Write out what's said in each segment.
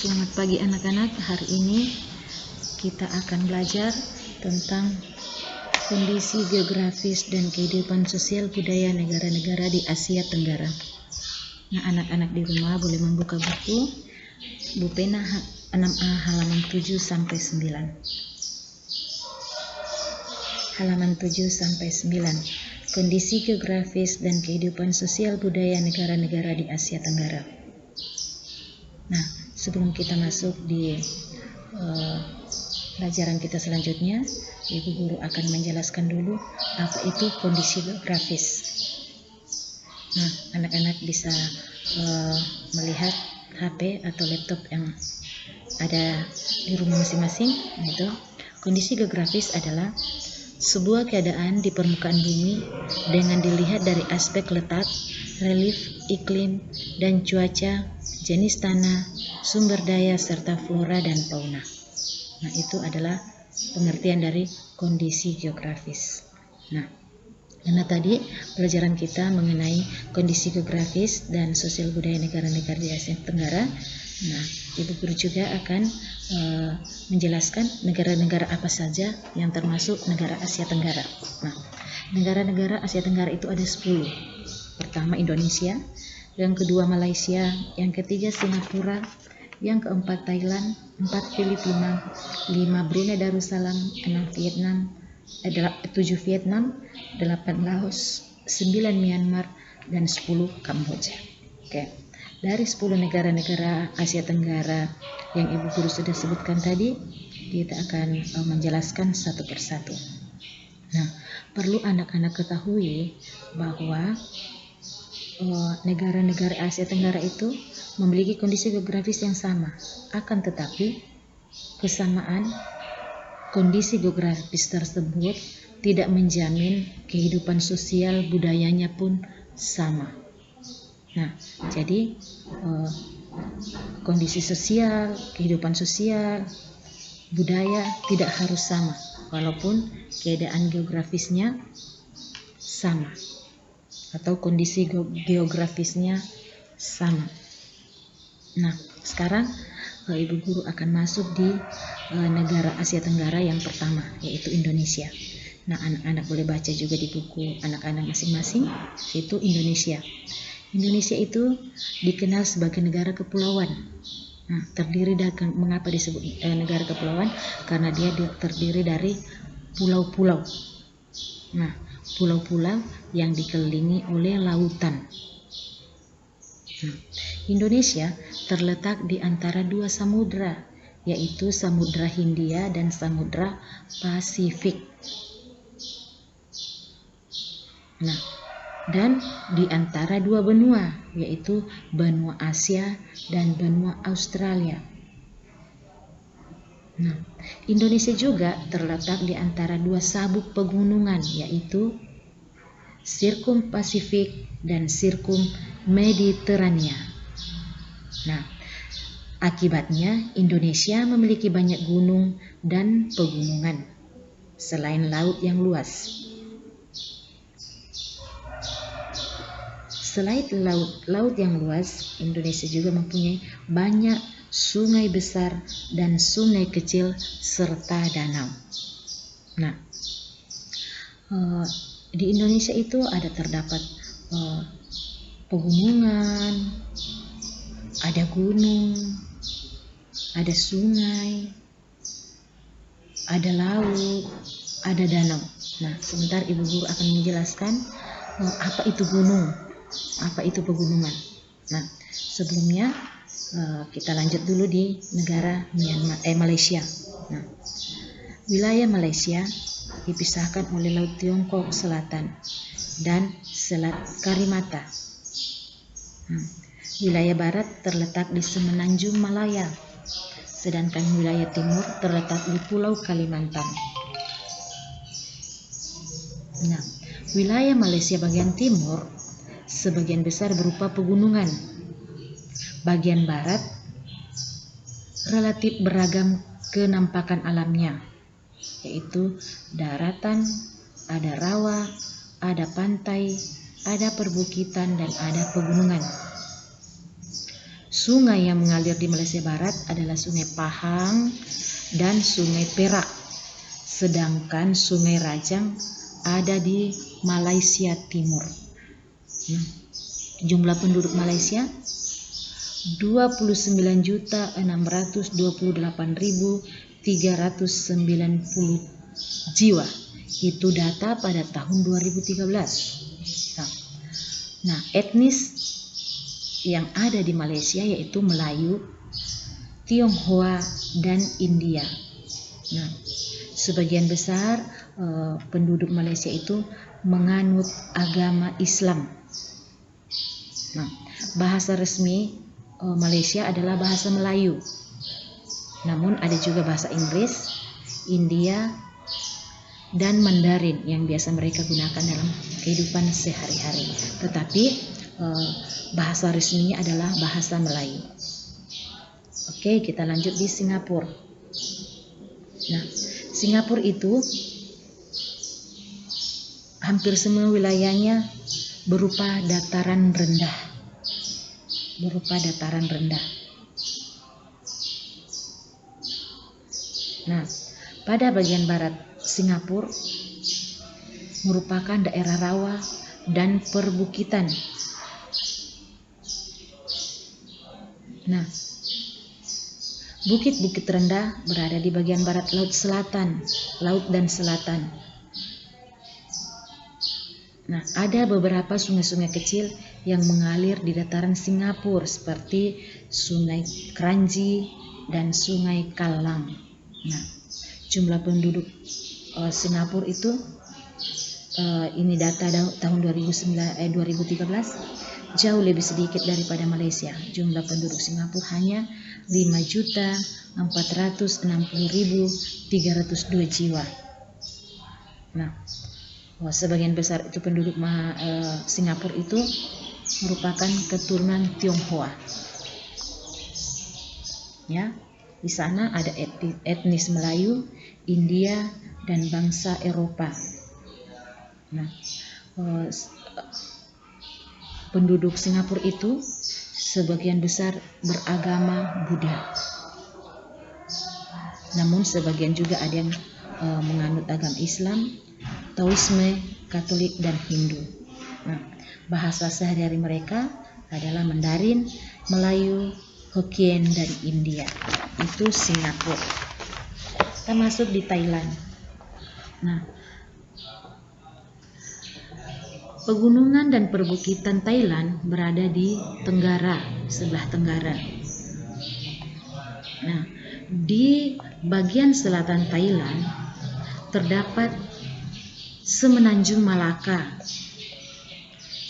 Selamat pagi anak-anak. Hari ini kita akan belajar tentang kondisi geografis dan kehidupan sosial budaya negara-negara di Asia Tenggara. Nah, anak-anak di rumah boleh membuka buku pena 6A halaman 7 sampai 9. Halaman 7 sampai 9. Kondisi geografis dan kehidupan sosial budaya negara-negara di Asia Tenggara. Nah, sebelum kita masuk di pelajaran kita selanjutnya, Ibu Guru akan menjelaskan dulu apa itu kondisi geografis. Nah, anak-anak bisa melihat HP atau laptop yang ada di rumah masing-masing. Itu kondisi geografis adalah sebuah keadaan di permukaan bumi dengan dilihat dari aspek letak, relief, iklim, dan cuaca, jenis tanah, sumber daya, serta flora dan fauna. Nah, itu adalah pengertian dari kondisi geografis. Nah, karena tadi pelajaran kita mengenai kondisi geografis dan sosial budaya negara-negara di Asia Tenggara. Nah, Ibu Guru juga akan menjelaskan negara-negara apa saja yang termasuk negara Asia Tenggara. Nah, negara-negara Asia Tenggara itu ada 10. Pertama Indonesia, yang kedua Malaysia, yang ketiga Singapura, yang keempat Thailand, 4 Filipina, 5 Brunei Darussalam, 6 Vietnam, 7 Vietnam, 8 Laos, 9 Myanmar, dan 10 Kamboja. Oke. Dari 10 negara-negara Asia Tenggara yang Ibu Guru sudah sebutkan tadi, kita akan menjelaskan satu persatu. Nah, perlu anak-anak ketahui bahwa negara-negara Asia Tenggara itu memiliki kondisi geografis yang sama. Akan tetapi, kesamaan kondisi geografis tersebut tidak menjamin kehidupan sosial budayanya pun sama. Nah, jadi kondisi sosial, kehidupan sosial, budaya tidak harus sama, walaupun keadaan geografisnya sama atau kondisi geografisnya sama. Nah, sekarang Ibu Guru akan masuk di negara Asia Tenggara yang pertama, yaitu Indonesia. Nah, anak-anak boleh baca juga di buku anak-anak masing-masing, yaitu Indonesia. Indonesia itu dikenal sebagai negara kepulauan. Nah, terdiri dari, mengapa disebut negara kepulauan? Karena dia terdiri dari pulau-pulau. Nah, pulau-pulau yang dikelilingi oleh lautan. Nah, Indonesia terletak di antara dua samudra, yaitu Samudra Hindia dan Samudra Pasifik. Nah, dan di antara dua benua, yaitu benua Asia dan benua Australia. Nah, Indonesia juga terletak di antara dua sabuk pegunungan, yaitu Sirkum Pasifik dan Sirkum Mediterania. Nah, akibatnya Indonesia memiliki banyak gunung dan pegunungan, selain laut yang luas. Selain laut yang luas, Indonesia juga mempunyai banyak sungai besar dan sungai kecil serta danau. Nah, di Indonesia itu terdapat pegunungan, ada gunung, ada sungai, ada laut, ada danau. Nah, sebentar Ibu Guru akan menjelaskan apa itu gunung, apa itu pegunungan. Nah, sebelumnya kita lanjut dulu di negara Malaysia. Nah, wilayah Malaysia dipisahkan oleh Laut Tiongkok Selatan dan Selat Karimata. Wilayah barat terletak di Semenanjung Malaya, sedangkan wilayah timur terletak di Pulau Kalimantan. Nah, wilayah Malaysia bagian timur sebagian besar berupa pegunungan. Bagian barat relatif beragam kenampakan alamnya, yaitu daratan, ada rawa, ada pantai, ada perbukitan, dan ada pegunungan. Sungai yang mengalir di Malaysia Barat adalah Sungai Pahang dan Sungai Perak. Sedangkan Sungai Rajang ada di Malaysia Timur. Nah, jumlah penduduk Malaysia 29.628.390 jiwa. Itu data pada tahun 2013. Nah, etnis yang ada di Malaysia yaitu Melayu, Tionghoa, dan India. Nah, sebagian besar penduduk Malaysia itu menganut agama Islam. Nah, bahasa resmi Malaysia adalah bahasa Melayu. Namun ada juga bahasa Inggris, India, dan Mandarin yang biasa mereka gunakan dalam kehidupan sehari-hari. Tetapi bahasa resminya adalah bahasa Melayu. Oke, kita lanjut di Singapura. Nah, Singapura itu hampir semua wilayahnya berupa dataran rendah. Nah, pada bagian barat Singapura merupakan daerah rawa dan perbukitan. Nah, bukit-bukit rendah berada di bagian barat laut dan selatan. Nah, ada beberapa sungai-sungai kecil yang mengalir di dataran Singapura seperti Sungai Kranji dan Sungai Kalang. Nah, jumlah penduduk Singapura itu ini data tahun 2013 jauh lebih sedikit daripada Malaysia. Jumlah penduduk Singapura hanya 5.460.302 jiwa. Nah, sebagian besar itu penduduk Singapura itu merupakan keturunan Tionghoa. Ya, di sana ada etnis Melayu, India, dan bangsa Eropa. Nah, penduduk Singapura itu sebagian besar beragama Buddha. Namun sebagian juga ada yang menganut agama Islam, Taoisme, Katolik, dan Hindu. Nah, bahasa sehari-hari mereka adalah Mandarin, Melayu, Hokkien, dan India. Itu Singapura. Kita masuk di Thailand. Nah, pegunungan dan perbukitan Thailand berada di sebelah tenggara. Nah, di bagian selatan Thailand terdapat Semenanjung Malaka.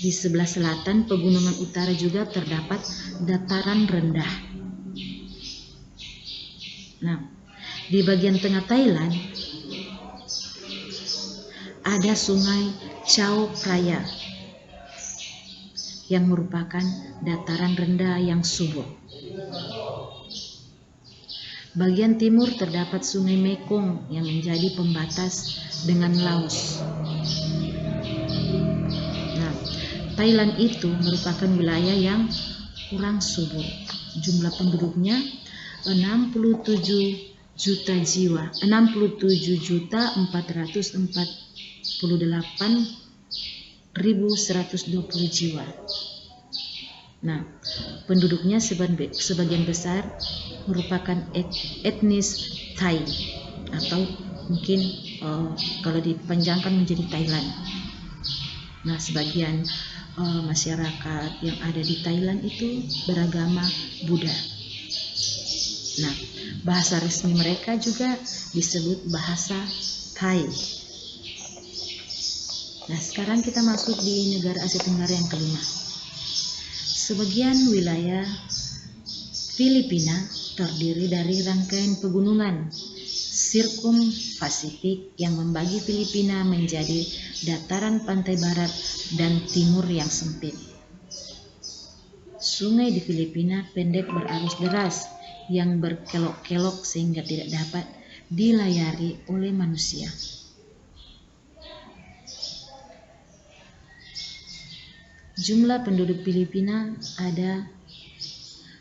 Di sebelah selatan pegunungan utara juga terdapat dataran rendah. Nah, di bagian tengah Thailand ada Sungai Chao Phraya yang merupakan dataran rendah yang subur. Bagian timur terdapat Sungai Mekong yang menjadi pembatas dengan Laos. Nah, Thailand itu merupakan wilayah yang kurang subur. Jumlah penduduknya 67 juta jiwa, 67.448.120 jiwa. Nah, penduduknya sebagian besar merupakan etnis Thai atau mungkin kalau dipanjangkan menjadi Thailand. Nah, sebagian masyarakat yang ada di Thailand itu beragama Buddha. Nah, bahasa resmi mereka juga disebut bahasa Thai. Nah, sekarang kita masuk di negara Asia Tenggara yang kelima. Sebagian wilayah Filipina terdiri dari rangkaian pegunungan sirkum-Pasifik yang membagi Filipina menjadi dataran pantai barat dan timur yang sempit. Sungai di Filipina pendek berarus deras yang berkelok-kelok sehingga tidak dapat dilayari oleh manusia. Jumlah penduduk Filipina ada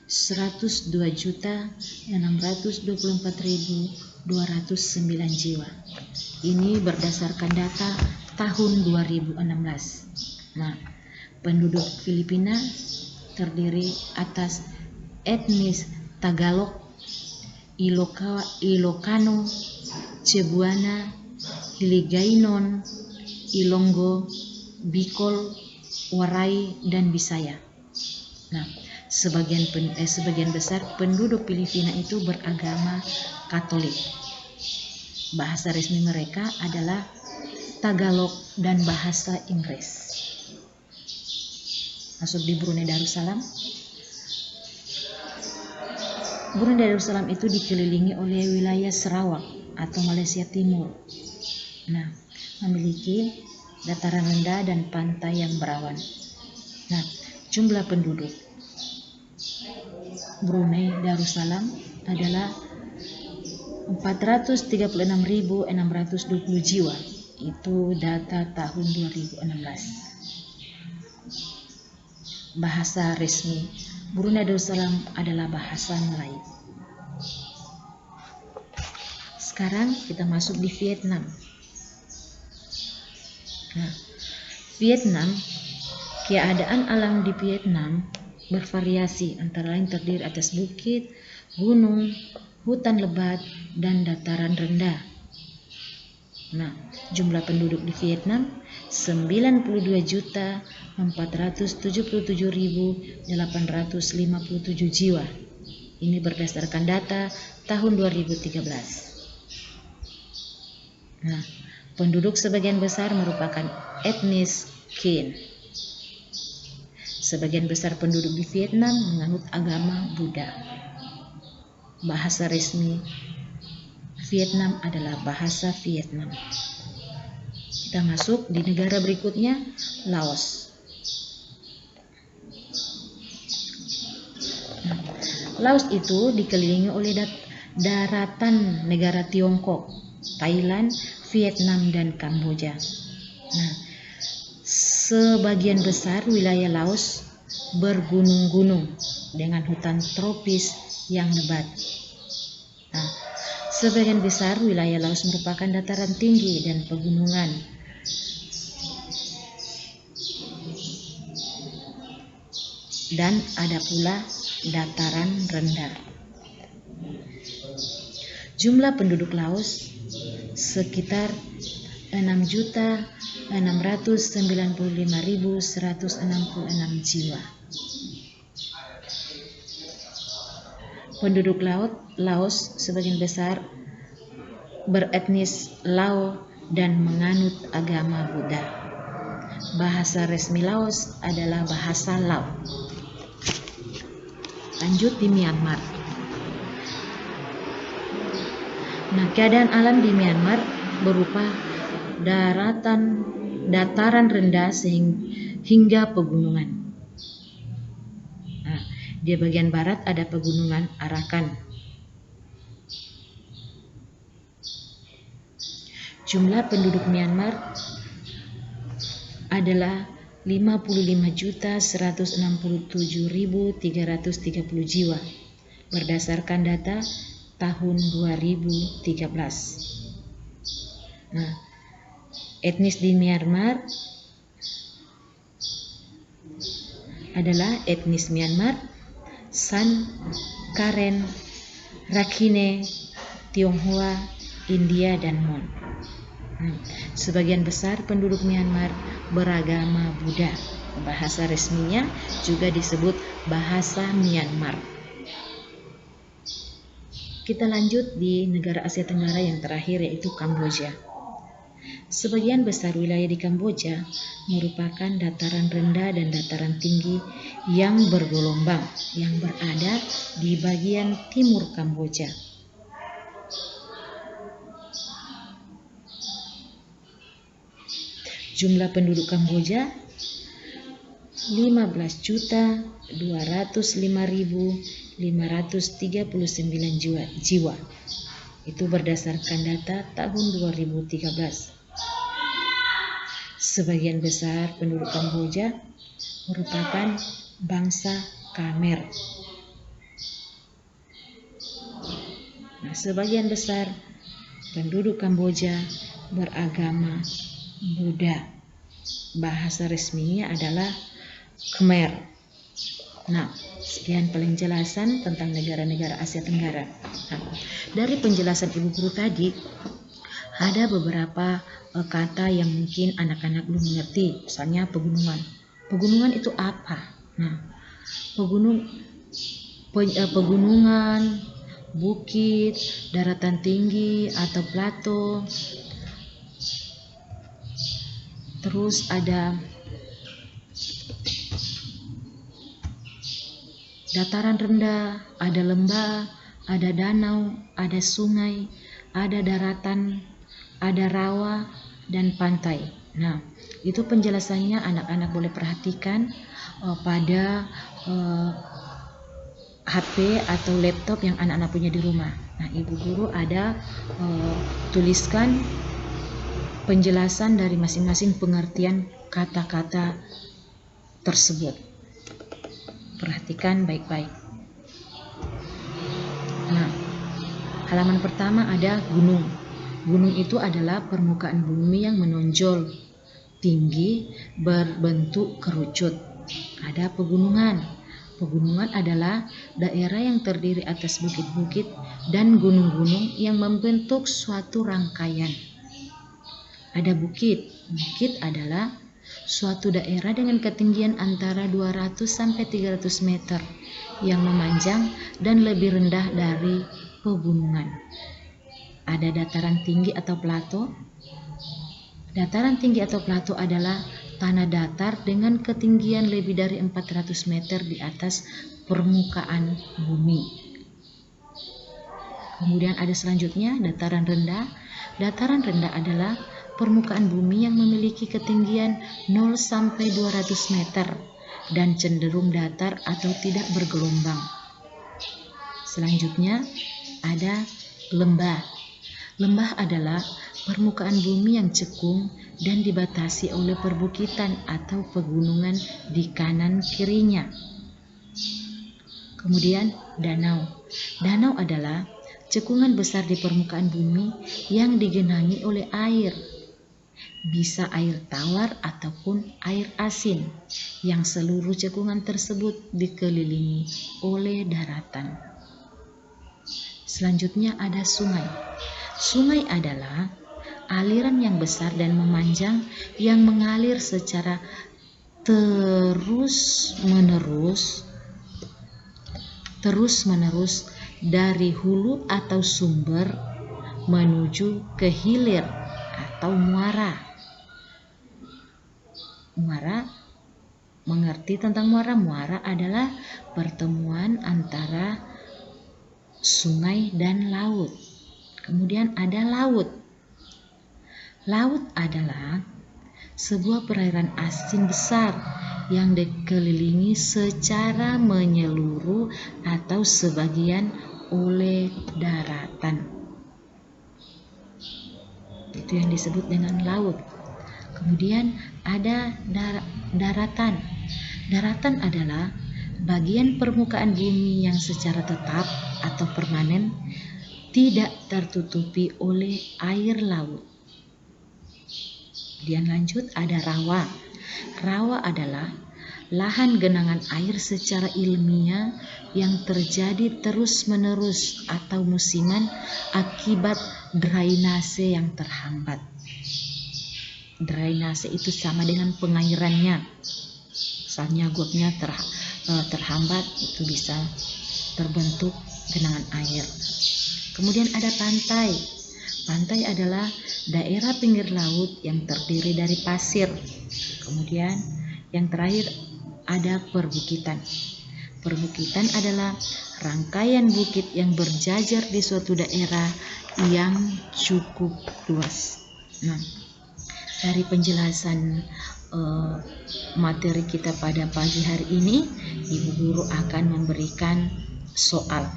102.624.209 jiwa. Ini berdasarkan data tahun 2016. Nah, penduduk Filipina terdiri atas etnis Tagalog, Ilocano, Cebuana, Hiligaynon, Ilonggo, Bicol, Waray, dan Bisaya. Nah, sebagian besar penduduk Filipina itu beragama Katolik. Bahasa resmi mereka adalah Tagalog dan bahasa Inggris. Masuk di Brunei Darussalam. Brunei Darussalam itu dikelilingi oleh wilayah Sarawak atau Malaysia Timur. Nah, memiliki dataran rendah dan pantai yang berawan. Nah, jumlah penduduk Brunei Darussalam adalah 436.620 jiwa. Itu data tahun 2016. Bahasa resmi Brunei Darussalam adalah bahasa Melayu. Sekarang kita masuk di Vietnam. Nah, Vietnam, keadaan alam di Vietnam bervariasi, antara lain terdiri atas bukit, gunung, hutan lebat, dan dataran rendah. Nah, jumlah penduduk di Vietnam 92.477.857 jiwa. Ini berdasarkan data tahun 2013. Nah, penduduk sebagian besar merupakan etnis Kinh. Sebagian besar penduduk di Vietnam menganut agama Buddha. Bahasa resmi Vietnam adalah bahasa Vietnam. Kita masuk di negara berikutnya, Laos. Nah, Laos itu dikelilingi oleh daratan negara Tiongkok, Thailand, Vietnam, dan Kamboja. Nah, sebagian besar wilayah Laos bergunung-gunung dengan hutan tropis yang lebat. Nah, sebagian besar wilayah Laos merupakan dataran tinggi dan pegunungan. Dan ada pula dataran rendah. Jumlah penduduk Laos sekitar 6.695.166 jiwa. Penduduk Laos sebagian besar beretnis Lao dan menganut agama Buddha. Bahasa resmi Laos adalah bahasa Lao. Lanjut di Myanmar. Nah, keadaan alam di Myanmar berupa dataran rendah hingga pegunungan. Nah, di bagian barat ada pegunungan Arakan. Jumlah penduduk Myanmar adalah 55.167.330 jiwa berdasarkan data tahun 2013. Nah, etnis di Myanmar adalah etnis Myanmar, San, Karen, Rakhine, Tionghoa, India, dan Mon. Sebagian besar penduduk Myanmar beragama Buddha. Bahasa resminya juga disebut bahasa Myanmar. Kita lanjut di negara Asia Tenggara yang terakhir, yaitu Kamboja. Sebagian besar wilayah di Kamboja merupakan dataran rendah dan dataran tinggi yang bergelombang yang berada di bagian timur Kamboja. Jumlah penduduk Kamboja 15.205.539 jiwa. Itu berdasarkan data tahun 2013. Sebagian besar penduduk Kamboja merupakan bangsa Khmer. Nah, sebagian besar penduduk Kamboja beragama Buddha. Bahasa resminya adalah Khmer. Nah, sekian penjelasan tentang negara-negara Asia Tenggara. Nah, dari penjelasan Ibu Guru tadi, ada beberapa kata yang mungkin anak-anak belum mengerti. Misalnya pegunungan. Pegunungan itu apa? Nah, pegunungan, bukit, daratan tinggi atau plato. Terus ada dataran rendah, ada lembah, ada danau, ada sungai, ada daratan, ada rawa, dan pantai. Nah, itu penjelasannya anak-anak boleh perhatikan pada HP atau laptop yang anak-anak punya di rumah. Nah, Ibu Guru ada tuliskan penjelasan dari masing-masing pengertian kata-kata tersebut. Perhatikan baik-baik. Nah, halaman pertama ada gunung. Gunung itu adalah permukaan bumi yang menonjol, tinggi, berbentuk kerucut. Ada pegunungan. Pegunungan adalah daerah yang terdiri atas bukit-bukit dan gunung-gunung yang membentuk suatu rangkaian. Ada bukit. Bukit adalah suatu daerah dengan ketinggian antara 200 sampai 300 meter yang memanjang dan lebih rendah dari pegunungan. Ada dataran tinggi atau plato. Dataran tinggi atau plato adalah tanah datar dengan ketinggian lebih dari 400 meter di atas permukaan bumi. Kemudian ada selanjutnya dataran rendah. Dataran rendah adalah permukaan bumi yang memiliki ketinggian 0 sampai 200 meter dan cenderung datar atau tidak bergelombang. Selanjutnya ada lembah. Lembah adalah permukaan bumi yang cekung dan dibatasi oleh perbukitan atau pegunungan di kanan kirinya. Kemudian danau. Danau adalah cekungan besar di permukaan bumi yang digenangi oleh air. Bisa air tawar ataupun air asin yang seluruh cekungan tersebut dikelilingi oleh daratan. Selanjutnya ada sungai. Sungai adalah aliran yang besar dan memanjang yang mengalir secara terus-menerus dari hulu atau sumber menuju ke hilir atau muara. Muara, mengerti tentang muara? Muara adalah pertemuan antara sungai dan laut. Kemudian ada laut. Laut adalah sebuah perairan asin besar yang dikelilingi secara menyeluruh atau sebagian oleh daratan. Itu yang disebut dengan laut. Kemudian ada daratan. Daratan adalah bagian permukaan bumi yang secara tetap atau permanen tidak tertutupi oleh air laut. Kemudian lanjut ada rawa. Rawa adalah lahan genangan air secara ilmiah yang terjadi terus-menerus atau musiman akibat drainase yang terhambat. Drainase itu sama dengan pengairannya. Misalnya gotnya terhambat, itu bisa terbentuk genangan air. Kemudian ada pantai. Pantai adalah daerah pinggir laut yang terdiri dari pasir. Kemudian yang terakhir ada perbukitan. Perbukitan adalah rangkaian bukit yang berjajar di suatu daerah yang cukup luas. Nah, dari penjelasan materi kita pada pagi hari ini, Ibu Guru akan memberikan soal.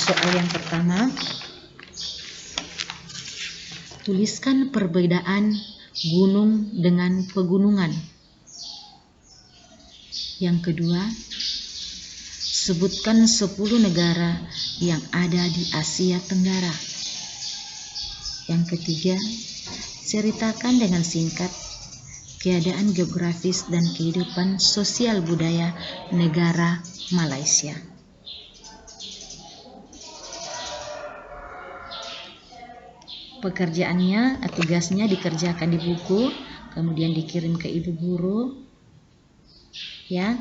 Soal yang pertama, tuliskan perbedaan gunung dengan pegunungan. Yang kedua, Sebutkan 10 negara yang ada di Asia Tenggara. Yang ketiga, ceritakan dengan singkat keadaan geografis dan kehidupan sosial budaya negara Malaysia. Pekerjaannya, tugasnya dikerjakan di buku, kemudian dikirim ke ibu guru. Ya,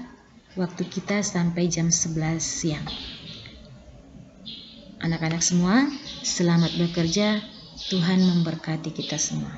waktu kita sampai jam 11 siang. Anak-anak semua, selamat bekerja. Tuhan memberkati kita semua.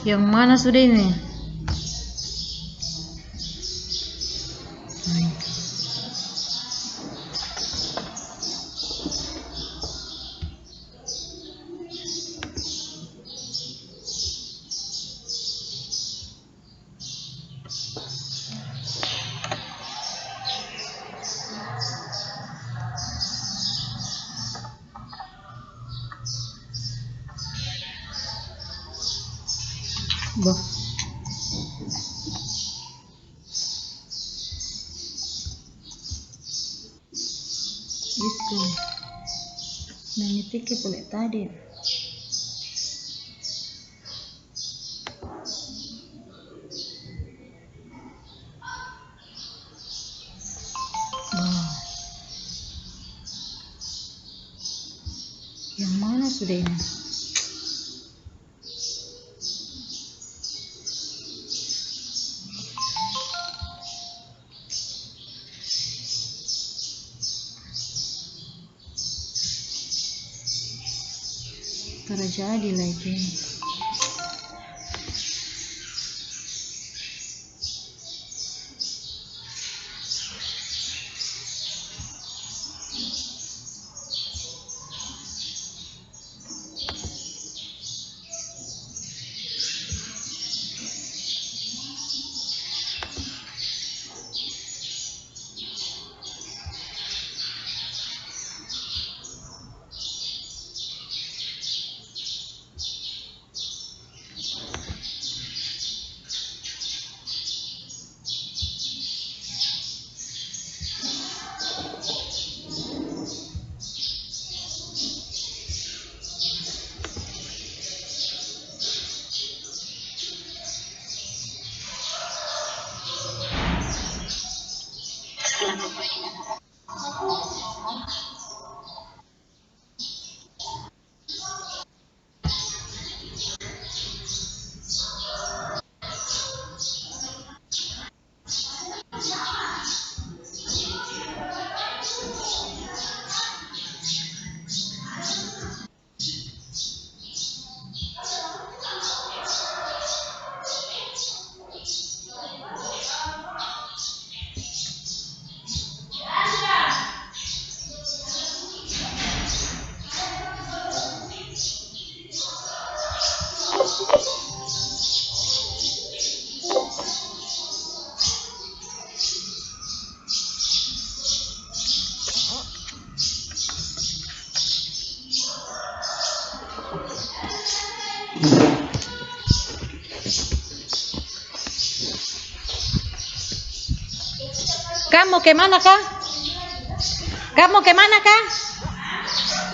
Yang mana sudah ini? Boh. Gitu. Nanti boleh tadi. Yang mana sudah ini? Terjadi lagi. Kamu kemana kah? Kamu kemana kah?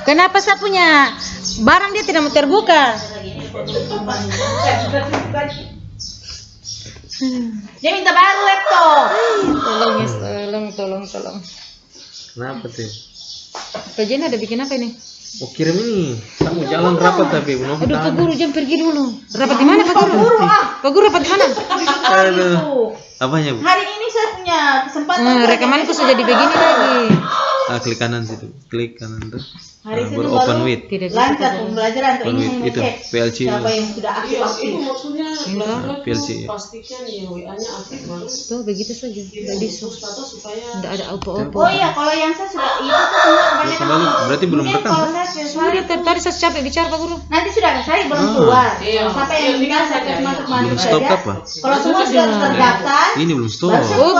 Kenapa saya punya barang dia tidak mau terbuka? Dia minta baru laptop. Tolong ya, tolong. Kenapa tuh? Pak Jen ada bikin apa ini? Oh kirim ini. Kamu jalan rapat tapi belum Aduh, Pak tahan. Guru jam pergi dulu. Rapat di mana Pak Guru? Pak Guru rapat di mana? Aduh. Apanya Bu? Hari ini saya punya kesempatan. Rekamanku sudah di begini lagi. Klik kanan situ. Klik kanan tuh. Hari Senin Baru open baru with. Tidak bisa. lancar pembelajaran tuh Open ini with itu ngecek PLC siapa itu. yang sudah aktif. Itu maksudnya PLC. pastikan ya WA-nya aktif Mas. Tuh begitu saja. Tidak bisa. Status supaya Tidak ada auto-auto. Oh iya, kalau yang saya sudah itu tuh semua kebanyakan. Kembali berarti belum Mungkin rekam. kalau saya Sudah tadi saya capek bicara Pak Guru. nanti sudah saya belum keluar. Iya. Sampai yang tinggal saya kasih masuk Belum stop saja. apa? Kalau semua sudah terdaftar, Ini belum stop. baru saya Oh, keluar